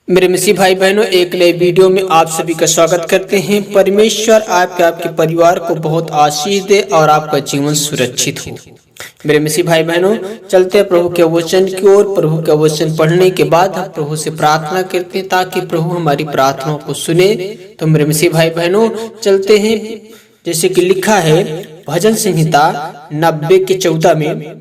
मेरे मसीह भाई बहनों, एक नए वीडियो में आप सभी का स्वागत करते हैं। परमेश्वर आपके परिवार को बहुत आशीष दे और आपका जीवन सुरक्षित हो। मेरे मसीह भाई बहनों, चलते हैं प्रभु के वचन की ओर। प्रभु का वचन पढ़ने के बाद हम प्रभु से प्रार्थना करते हैं ताकि प्रभु हमारी प्रार्थनाओं को सुने। तो मेरे मसीह भाई बहनों, चलते हैं। जैसे कि लिखा है भजन संहिता 90 के 14 में,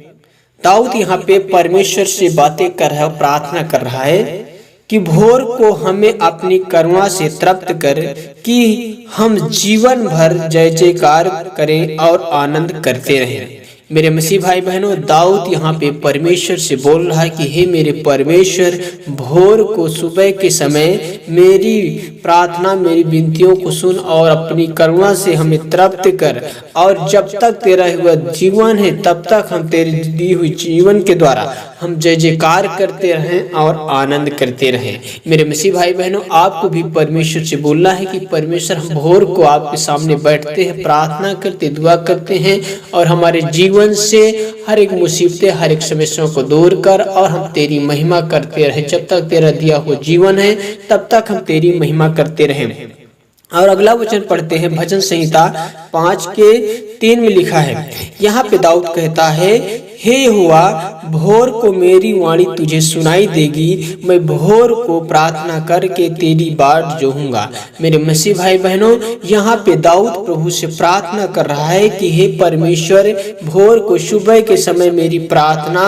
दाऊद यहाँ पे परमेश्वर से बातें कर रहा है, प्रार्थना कर रहा है कि भोर को हमें अपनी करुणा से तृप्त कर कि हम जीवन भर जय जयकार करें और आनंद करते रहें। मेरे मसीह भाई बहनों, दाऊद यहाँ पे परमेश्वर से बोल रहा है कि हे मेरे परमेश्वर, भोर को सुबह के समय मेरी प्रार्थना, मेरी विनतियों को सुन और अपनी करुणा से हमें तृप्त कर, और जब तक तेरा हुआ जीवन है तब तक हम तेरी दी हुई जीवन के द्वारा हम जय जयकार करते रहें और आनंद करते रहें। मेरे मसीह भाई बहनों, आपको भी परमेश्वर से बोलना है कि परमेश्वर, हम भोर को आपके सामने बैठते हैं, प्रार्थना करते, दुआ करते हैं और हमारे जीवन से हर एक मुसीबतें, हर एक समस्याओं को दूर कर और हम तेरी महिमा करते रहे। जब तक तेरा दिया हुआ जीवन है तब तक हम तेरी महिमा करते रहें। और अगला वचन पढ़ते हैं भजन संहिता 5 के 3 में लिखा है। यहाँ पे दाऊद कहता है, हे यहोवा, भोर को मेरी वाणी तुझे सुनाई देगी, मैं भोर को प्रार्थना करके तेरी बाट जोहूंगा। मेरे मसीह भाई बहनों, यहाँ पे दाऊद प्रभु से प्रार्थना कर रहा है कि हे परमेश्वर, भोर को सुबह के समय मेरी प्रार्थना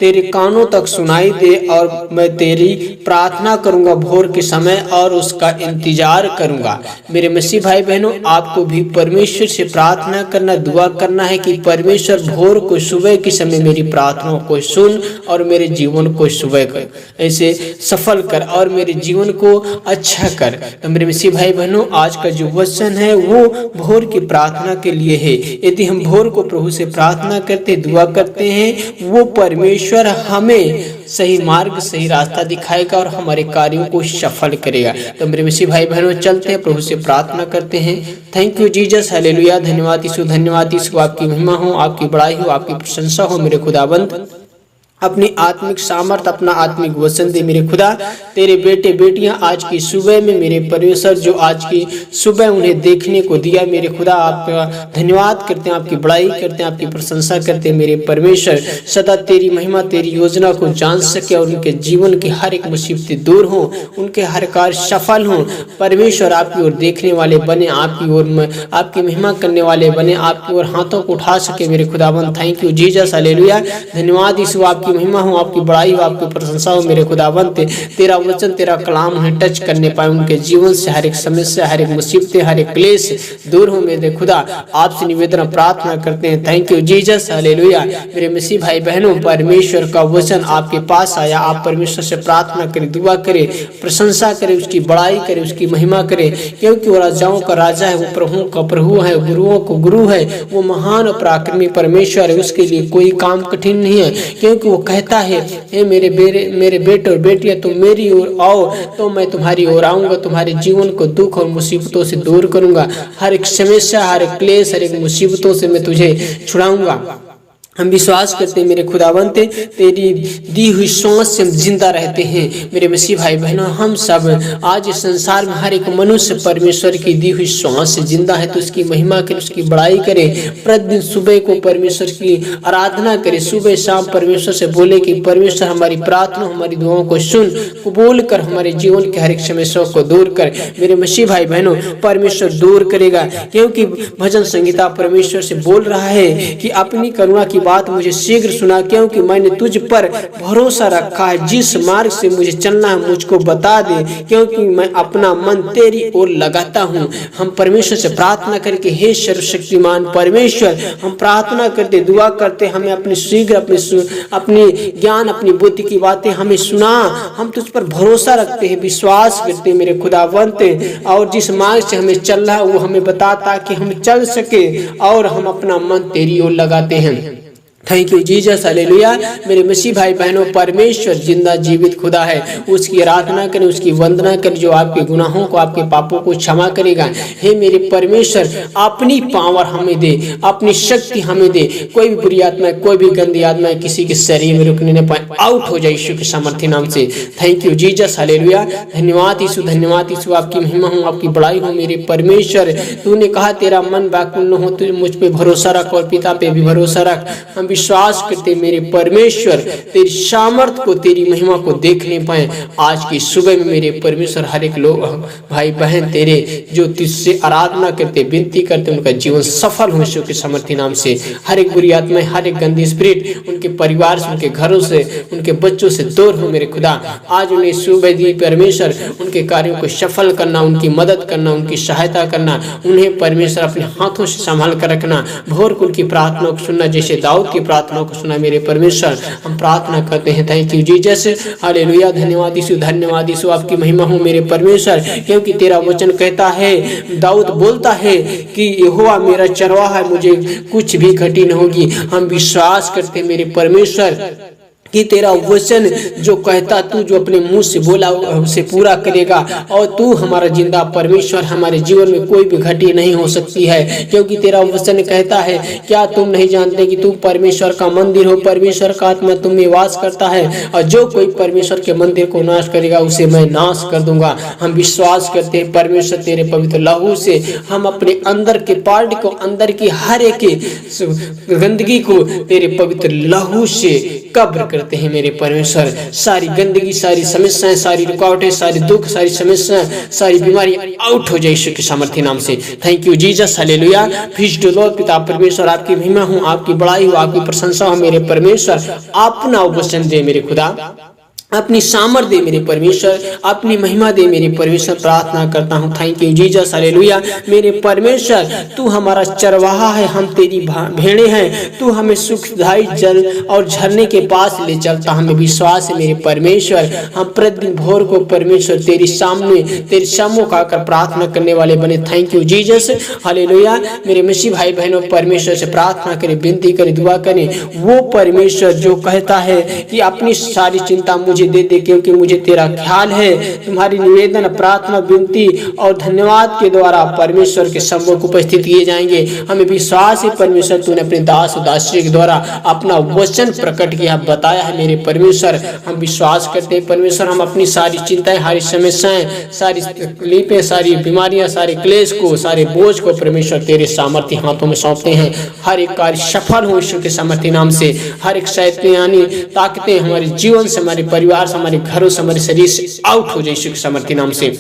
तेरे कानों तक सुनाई दे और मैं तेरी प्रार्थना करूंगा भोर के समय और उसका इंतजार करूंगा। मेरे मसीह भाई बहनों, आपको भी परमेश्वर से प्रार्थना करना, दुआ करना है कि परमेश्वर भोर को सुबह के समय मेरी प्रार्थनाओं को सुन और मेरे जीवन को सुबह कर ऐसे सफल कर और मेरे जीवन को अच्छा कर। तो मेरे मसीह भाई बहनों, आज का जो वचन है वो भोर की प्रार्थना के लिए है। यदि हम भोर को प्रभु से प्रार्थना करते, दुआ करते हैं, वो परमेश्वर हमें सही मार्ग, सही रास्ता दिखाएगा और हमारे कार्यों को सफल करेगा। तो मेरे मसीह भाई बहनों, चलते हैं, प्रभु से प्रार्थना करते हैं। Thank you Jesus, hallelujah. धन्यवाद यीशु, धन्यवाद यीशु। आपकी महिमा हो, आपकी बड़ाई हो, आपकी प्रशंसा हो मेरे खुदाबंद। अपनी आत्मिक सामर्थ, अपना आत्मिक वचन दे मेरे खुदा। तेरे बेटे बेटियां आज की सुबह में मेरे परमेश्वर, जो आज की सुबह उन्हें देखने को दिया, मेरे खुदा आपका धन्यवाद करते हैं, आपकी बड़ाई करते हैं, आपकी प्रशंसा करते हैं। मेरे परमेश्वर सदा तेरी महिमा, तेरी योजना को जान सके और उनके जीवन की हर एक मुसीबतें दूर हों, उनके हर कार्य सफल हों। परमेश्वर आपकी ओर देखने वाले बने, आपकी ओर आपकी महिमा करने वाले बने, आपकी ओर हाथों को उठा सके मेरे खुदाबंद। Thank you Jesus, hallelujah. धन्यवाद यीशु, आपकी महिमा हो, आपकी बड़ाई हो, आपकी प्रशंसा हो मेरे खुदावंत। तेरा वचन, तेरा कलाम उन्हें टच करने पाए, उनके जीवन से हर एक समस्या, हर एक मुसीबतें, हर एक क्लेश दूर हो मेरे खुदा। आपसे निवेदन प्रार्थना करते हैं। Thank you Jesus, hallelujah. मेरे मसीह भाई बहनों, परमेश्वर का वचन आपके पास आया, आप परमेश्वर से प्रार्थना करें, दुआ करें, प्रशंसा करें, उसकी बड़ाई करें, उसकी महिमा करें, क्योंकि वो राजाओं का राजा है, वो प्रभुओं का प्रभु है, गुरुओं को गुरु है, वो महान पराक्रमी परमेश्वर है। उसके लिए कोई काम कठिन नहीं है, क्योंकि वो कहता है, हे मेरे बेटे और बेटियां, तुम मेरी ओर आओ तो मैं तुम्हारी ओर आऊंगा, तुम्हारे जीवन को दुख और मुसीबतों से दूर करूंगा, हर एक समस्या, हर एक क्लेश, हर एक मुसीबतों से मैं तुझे छुड़ाऊंगा। हम विश्वास करते हैं मेरे खुदावंत, तेरी दी हुई सांस से हम जिंदा रहते हैं। मेरे मसीह भाई बहनों, हम सब आज इस संसार में हर एक मनुष्य परमेश्वर की दी हुई सांस से जिंदा है, तो उसकी महिमा करें, उसकी बड़ाई करें। प्रतिदिन सुबह को परमेश्वर की आराधना करें, सुबह शाम परमेश्वर से बोले कि परमेश्वर हमारी प्रार्थना, हमारी दुआओं को सुन, कबूल कर, हमारे जीवन के हर एक समस्याओं को दूर कर। मेरे मसीह भाई बहनों, परमेश्वर दूर करेगा, क्योंकि भजन संहिता परमेश्वर से बोल रहा है कि अपनी करुणा की बात मुझे शीघ्र सुना, क्योंकि मैंने तुझ पर भरोसा रखा है। जिस मार्ग से मुझे चलना है मुझको बता दे, क्योंकि मैं अपना मन तेरी ओर लगाता हूँ। हम परमेश्वर से प्रार्थना करके, हे सर्वशक्तिमान परमेश्वर, हम प्रार्थना करते, दुआ करते, हमें अपनी शीघ्र, अपनी ज्ञान, अपनी बुद्धि की बातें हमें सुना। हम तुझ पर भरोसा रखते हैं, विश्वास करते हैं मेरे खुदावंत, और जिस मार्ग से हमें चलना है वो हमें बता, ताकि हम चल सके और हम अपना मन तेरी ओर लगाते हैं। Thank you Jesus, hallelujah. मेरे मसीह भाई बहनों, परमेश्वर जिंदा जीवित खुदा है, उसकी आराधना करें, उसकी वंदना करें, जो आपके गुनाहों को, आपके पापों को क्षमा करेगा। हे मेरे परमेश्वर, अपनी पावर हमें दे, अपनी शक्ति हमें दे। कोई भी बुरी आत्मा, कोई भी गंदी आत्मा किसी के शरीर में रुकने न पाए, आउट हो जाए यीशु के सामर्थ्य नाम से। Thank you Jesus, hallelujah. धन्यवाद यीशु, धन्यवाद यीशु, आपकी महिमा हो, आपकी बड़ाई हो। मेरे परमेश्वर, तूने कहा तेरा मन व्याकुल न हो, तू मुझ पे भरोसा रख और पिता पे भी भरोसा रख। हम विश्वास करते मेरे परमेश्वर, तेरी सामर्थ को, तेरी महिमा को देखने पाए आज की सुबह में। मेरे परमेश्वर, हर एक लोग भाई बहन तेरे जो तुझसे आराधना करते, विनती करते, उनका जीवन सफल हो यीशु के सामर्थ्य नाम से। हर एक बुरी आत्मा, हर एक गंदी स्पिरिट उनके परिवार से, उनके घरों से, उनके बच्चों से दूर हो मेरे खुदा। आज उन्हें सुबह दी परमेश्वर, उनके कार्यों को सफल करना, उनकी मदद करना, उनकी सहायता करना, उन्हें परमेश्वर अपने हाथों से संभाल कर रखना। भोर को उनकी प्रार्थना को सुनना, जैसे दाऊद की प्रार्थना को सुना। मेरे परमेश्वर, हम प्रार्थना करते हैं। Thank you Jesus, hallelujah. धन्यवाद यीशु, धन्यवाद यीशु, आपकी महिमा हो मेरे परमेश्वर, क्योंकि तेरा वचन कहता है, दाऊद बोलता है कि यहोवा मेरा चरवाहा है, मुझे कुछ भी घटी न होगी। हम विश्वास करते हैं मेरे परमेश्वर कि तेरा वचन जो कहता, तू जो अपने मुंह से बोला उसे पूरा करेगा। और तू हमारा जिंदा परमेश्वर, हमारे जीवन में कोई भी घटी नहीं हो सकती है, क्योंकि तेरा वचन कहता है, क्या तुम नहीं जानते कि तुम परमेश्वर का मंदिर हो, परमेश्वर का आत्मा तुम में वास करता है, और जो कोई परमेश्वर के मंदिर को नाश करेगा उसे मैं नाश कर दूंगा। हम विश्वास करते हैं परमेश्वर, तेरे पवित्र लहू से हम अपने अंदर के पार्ट को, अंदर की हर एक गंदगी को तेरे पवित्र लहू से कब्र करते हैं मेरे परमेश्वर। सारी गंदगी, सारी समस्याएं, सारी रुकावटें, सारी दुख, सारी समस्याएं, सारी बीमारी आउट हो जाए यीशु के सामर्थ्य नाम से। Thank you Jesus, hallelujah. Praise to Lord. पिता परमेश्वर, आपकी महिमा हो, आपकी बड़ाई हो, आपकी प्रशंसा हो मेरे परमेश्वर। अपना वचन दे मेरे खुदा, अपनी सामर्थ दे मेरे परमेश्वर, अपनी महिमा दे मेरे परमेश्वर। प्रार्थना करता हूँ। Thank you Jesus, hallelujah. मेरे परमेश्वर, तू हमारा चरवाहा है, हम तेरी भेड़े हैं। तू हमें सुखदायी जल और झरने के पास ले चलता, हमें विश्वास है मेरे परमेश्वर। हम प्रतिदिन भोर को परमेश्वर तेरी सामने, तेरे सम्मुख आकर प्रार्थना करने वाले बने। Thank you Jesus, hallelujah. मेरे मसीह भाई बहनों, परमेश्वर से प्रार्थना करें, विनती करें, दुआ करें। वो परमेश्वर जो कहता है कि अपनी सारी चिंता मुझे दे दे, क्योंकि मुझे तेरा ख्याल है। तुम्हारी निवेदन, प्रार्थना, विनती और धन्यवाद के द्वारा परमेश्वर के सम्मुख उपस्थित किए जाएंगे। हमें विश्वास है परमेश्वर, तूने अपने दास और दासी के द्वारा अपना वचन प्रकट किया, बताया है मेरे परमेश्वर। हम विश्वास करते हैं परमेश्वर, हम अपनी सारी चिंताएं, सारी समस्याएं, सारी तकलीफें, सारी बीमारियां, सारे क्लेश को, सारे बोझ को परमेश्वर तेरे सामर्थ्य हाथों में सौंपते हैं। हर एक कार्य सफल हो यीशु के सामर्थ्य नाम से। हर एक शैतानी ताकतें हमारे जीवन से, हमारे परिवार से, हमारे घरों से, हमारे शरीर से आउट हो जाए यीशु के सामर्थ्य नाम से।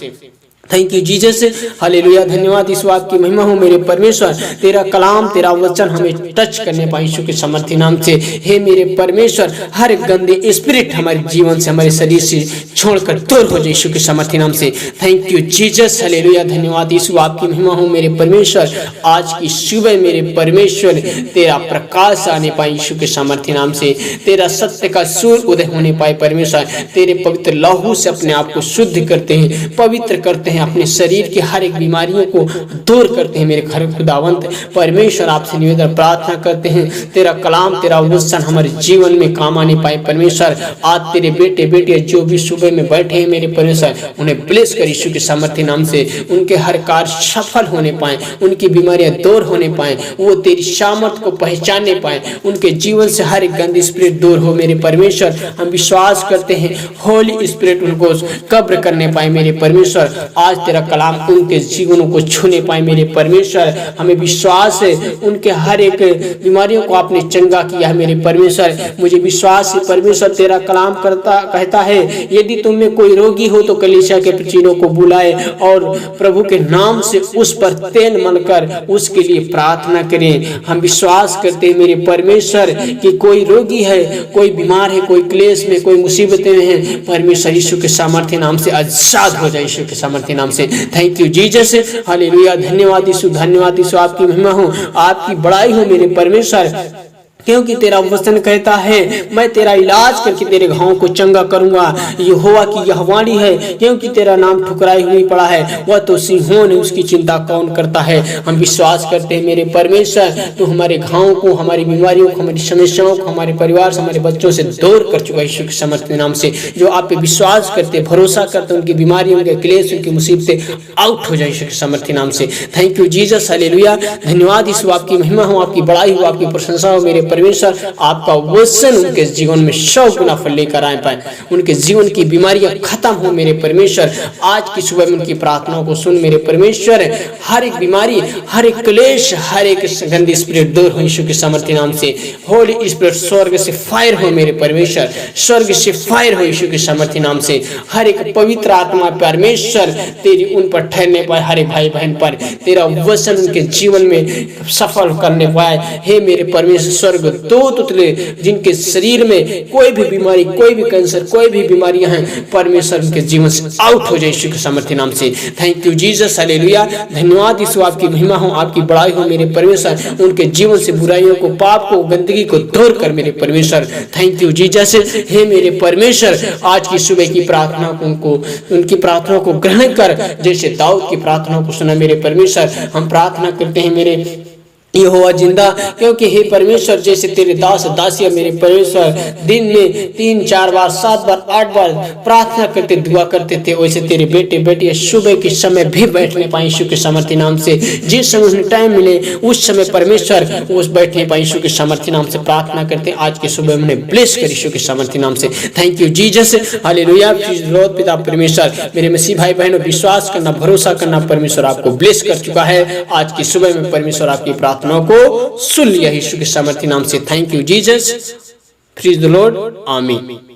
Thank you Jesus, hallelujah. धन्यवाद यीशु, आपकी महिमा हो मेरे परमेश्वर। तेरा कलाम, तेरा वचन हमें टच करने पाए यीशु के सामर्थ्य नाम से। हे मेरे परमेश्वर, हर गंदे स्पिरिट हमारे जीवन से, हमारे शरीर से छोड़कर दूर हो जाए यीशु के सामर्थ्य नाम से। Thank you Jesus, hallelujah. धन्यवाद यीशु, आपकी महिमा हो मेरे परमेश्वर। आज की सुबह मेरे परमेश्वर, तेरा प्रकाश आने पाए यीशु के सामर्थ्य नाम से। तेरा सत्य का सूर्य उदय होने पाए परमेश्वर। तेरे पवित्र लहू से अपने आप को शुद्ध करते हैं, पवित्र करते हैं, अपने शरीर की हर एक बीमारियों को दूर करते हैं मेरे घर खुदावंत परमेश्वर। आपसे निवेदन प्रार्थना करते हैं, तेरा कलाम, तेरा वचन हमारे जीवन में काम आने पाए परमेश्वर। आज तेरे बेटे बेटियां जो भी सुबह में बैठे हैं मेरे परमेश्वर, उन्हें ब्लेस कर यीशु के सामर्थ्य नाम से। उनके हर कार्य सफल होने पाए, उनकी बीमारियां दूर होने पाए, वो तेरी सामर्थ को पहचानने पाए, उनके जीवन से हर एक गंदी स्पिरिट दूर हो मेरे परमेश्वर। हम विश्वास करते हैं होली स्पिरिट उनको कब्र करने पाए मेरे परमेश्वर। आज तेरा कलाम उनके जीवनों को छूने पाए मेरे परमेश्वर। हमें विश्वास है उनके हर एक बीमारियों को आपने चंगा किया है मेरे परमेश्वर। मुझे विश्वास है परमेश्वर, तेरा कलाम कहता है, यदि तुम में कोई रोगी हो तो कलीसिया के प्रीचनों को बुलाए और प्रभु के नाम से उस पर तेल मलकर उसके लिए प्रार्थना करें। हम विश्वास करते हैं मेरे परमेश्वर कि कोई रोगी है, कोई बीमार है, कोई क्लेश में, कोई मुसीबतें में है, परमेश्वर यीशु के सामर्थ्य नाम से आजाद हो जाए यीशु के सामर्थ्य नाम से। Thank you Jesus, hallelujah. धन्यवाद यीशु, धन्यवाद यीशु, आपकी महिमा हो, आपकी बड़ाई हो मेरे परमेश्वर। क्योंकि तेरा वचन कहता है मैं तेरा इलाज करके तेरे घावों को चंगा करूंगा। यहोवा की यह वाणी है, क्योंकि तेरा नाम ठुकराई हुई पड़ा है, वह तो सिंहों ने उसकी चिंता कौन करता है। हम विश्वास करते हैं मेरे परमेश्वर, तो हमारे घावों को, हमारी बीमारियों को, हमारी समस्याओं को, हमारे परिवार से, हमारे बच्चों से दूर कर चुका है यीशु के सामर्थ्य नाम से। जो आप पे विश्वास करते, भरोसा करते, उनकी बीमारियों, उनके क्लेश, उनकी मुसीबतें आउट हो जाए यीशु के सामर्थ्य नाम से। Thank you Jesus, hallelujah. धन्यवाद यीशु, आपकी महिमा हो, आपकी बड़ाई हो, आपकी प्रशंसा हो मेरे परमेश्वर। आपका वचन उनके जीवन में 100 गुना फल लेकर आए पाए, उनके जीवन की बीमारियां खत्म हो मेरे परमेश्वर। आज की सुबह में उनकी प्रार्थनाओं को सुन मेरे परमेश्वर। हर एक बीमारी, हर एक क्लेश, हर एक गंदी स्पिरिट दूर हो यीशु के सामर्थ्य नाम से। होली स्पिरिट स्वर्ग से फायर हो मेरे परमेश्वर, स्वर्ग से फायर हो यीशु के सामर्थ्य नाम से। हर एक पवित्र आत्मा परमेश्वर तेरी उन पर ठहरने पाए, हर एक भाई बहन पर तेरा वचन उनके जीवन में सफल करने पाए। हे मेरे परमेश्वर, स्वर्ग दो तुतले जिनके शरीर में कोई भी बीमारी, कोई भी कैंसर, कोई भी बीमारियां हैं, परमेश्वर उनके जीवन से आउट हो जाए यीशु के सामर्थ्य नाम से। Thank you Jesus, hallelujah. धन्यवाद यीशु, आपकी महिमा हो, आपकी बड़ाई हो मेरे परमेश्वर। उनके जीवन से बुराइयों को, पाप को, गंदगी को दूर कर मेरे परमेश्वर। Thank you Jesus. हे मेरे परमेश्वर, आज की सुबह की प्रार्थना को, उनकी प्रार्थना को ग्रहण कर, जैसे दाऊद की प्रार्थना को सुना मेरे परमेश्वर। हम प्रार्थना करते हैं मेरे यहोवा जिंदा, क्योंकि हे परमेश्वर, जैसे तेरे दास दासियां मेरे परमेश्वर दिन में 3, 4 बार, 7 बार, 8 बार प्रार्थना करते, दुआ करते थे, वैसे तेरे बेटे बेटियां सुबह के समय भी बैठने पाए यीशु के सामर्थ्य नाम से। जिस समय उन्हें टाइम मिले उस समय परमेश्वर उस बैठने पाए यीशु के सामर्थ्य नाम से। प्रार्थना करते आज के सुबह उन्हें ब्लेस कर यीशु के सामर्थ्य नाम से। Thank you Jesus, hallelujah. पिता परमेश्वर, मेरे मसीह भाई बहनों, विश्वास करना, भरोसा करना, परमेश्वर आपको ब्लेस कर चुका है। आज की सुबह में परमेश्वर आपकी प्रार्थना को सुन लिया यीशु के सामर्थ्य नाम से। Thank you Jesus, praise the Lord, आमीन।